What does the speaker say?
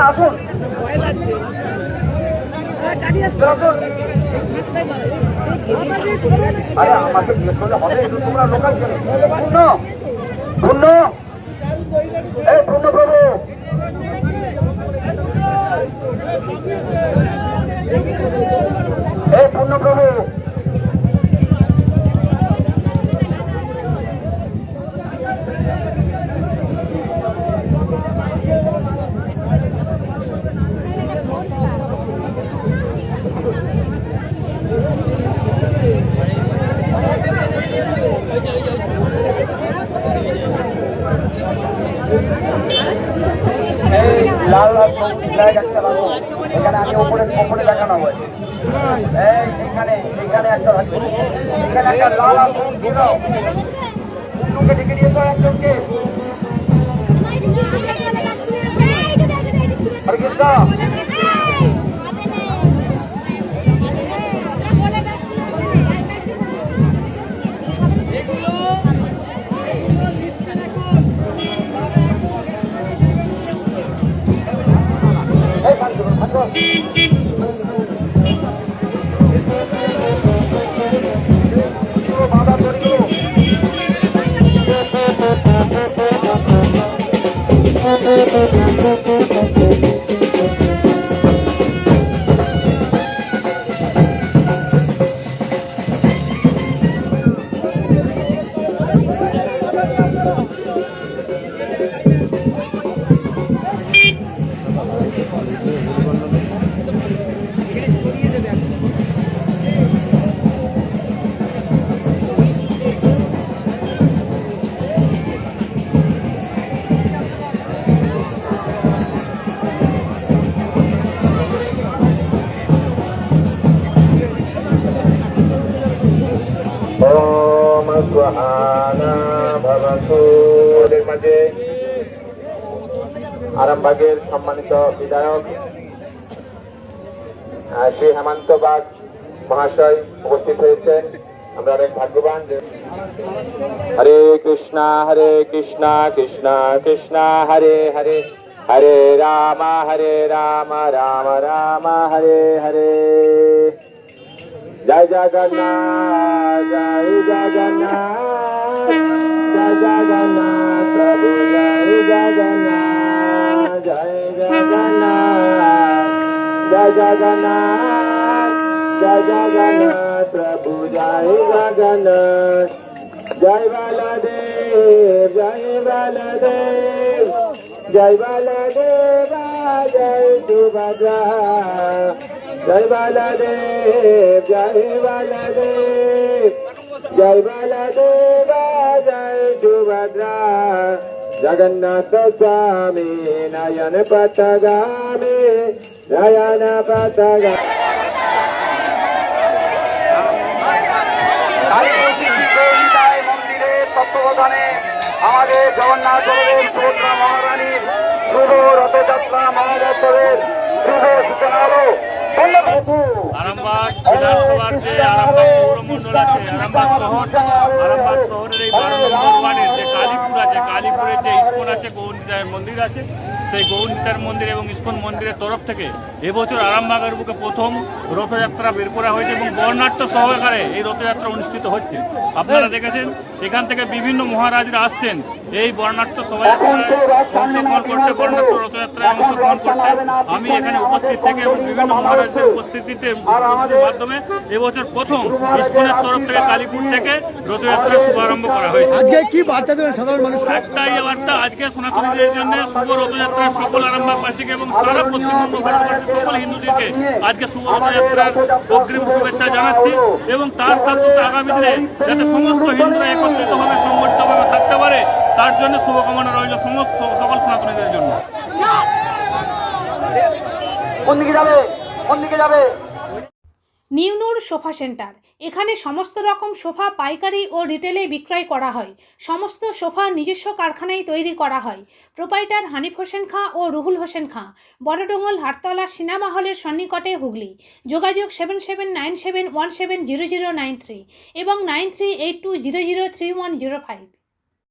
আসুন আরে আমাকে জিজ্ঞেস করলে হবে তোমরা লোকাল পূর্ণ এই পূর্ণ প্রভু এই পূর্ণ প্রভু লাল লাল সবুজ ফ্ল্যাগ একটা লাগাবো এখানে আমি উপরে দেখানো হবে এখানে একটা এখানে একটা লাল লাল সবুজ ঢেকে দিয়েছো একজনকে হরে কৃষ্ণ মাঝে আরামবাগের সম্মানিত বিধায়ক শ্রী হেমন্ত বাগ মহাশয় উপস্থিত হয়েছেন। আমরা অনেক ভাগ্যবান। হরে কৃষ্ণা কৃষ্ণ কৃষ্ণ হরে হরে হরে রাম রাম রাম হরে হরে। জয় জগন্নাথ জয় জগন্নাথ জয় জগন্নাথ প্রভু জয় জগন্নাথ জয় জগন্নাথ জয় জগন্নাথ জয় জগন্নাথ প্রভু জয় জগন্নাথ। জয় বলদেব জয় বলদেব জয় বলদেব জয় সুভদ্রা জয় বলদেব জয় বলদেব জয় বলদেব জয় সুভদ্রা। জগন্নাথ স্বামী নয়ন পথগামী নয়ন পথগামী। মন্দিরের তত্ত্বাবধানে আমাদের জগন্নাথ বলদেব সুভদ্রা মহারানীর শুভ রথযাত্রা মহোৎসবের শুভ সূচনা হলো। আরামবাগ বিধানসভার যে আরামবাগ পৌরমন্ডল আছে, আরামবাগ শহরের এই 12 নম্বর ওয়ার্ডের যে কালীপুর আছে, কালীপুরের যে ইস্কন আছে, গৌরনিতাই মন্দির আছে, সেই গৌরনিতাই মন্দির এবং ইস্কন মন্দিরের তরফ থেকে এবছর আরামবাগের বুকে প্রথম রথযাত্রা বের করা হয়েছে এবং বর্ণাঢ্য সহকারে এই রথযাত্রা অনুষ্ঠিত হচ্ছে। আপনারা দেখেছেন এখান থেকে বিভিন্ন মহারাজরা আসছেন এই বর্ণাঢ্য শোভাযাত্রায় অংশগ্রহণ করতে, বর্ণাঢ্য রথযাত্রায় অংশগ্রহণ করতে। আমি এখানে উপস্থিত থেকে এবং বিভিন্ন মহারাজের উপস্থিতির মাধ্যমে এবছর প্রথম ইস্কনের তরফ থেকে কালীপুর থেকে রথযাত্রার শুভারম্ভ করা হয়েছে। আজকে কি বার্তা দেবেন সাধারণ মানুষ? একটাই বার্তা, আজকে সনাতনীদের জন্য শুভ রথযাত্রার সকল আরামবাগবাসীকে এবং সারা পশ্চিমবঙ্গ ভারতবর্ষের সকল হিন্দুদেরকে আজকে শুভ রথযাত্রার অগ্রিম শুভেচ্ছা জানাচ্ছি এবং তার সাথে আগামী দিনে যাতে সমস্ত হিন্দুরা একত্রিতভাবে সংগঠিতভাবে থাকতে পারে তার জন্য শুভকামনা রইল সমস্ত সকল সনাতনীদের জন্য। নিউ নূর সোফা সেন্টার, এখানে সমস্ত রকম সোফা পাইকারি ও রিটেলে বিক্রয় করা হয়। সমস্ত সোফা নিজস্ব কারখানায় তৈরি করা হয়। প্রোপাইটার হানিফ হোসেন খাঁ ও রুহুল হোসেন খাঁ, বড়ডোঙ্গল হাটতলা সিনেমা হলের সন্নিকটে, হুগলি। যোগাযোগ 7797170093 এবং 9382003105।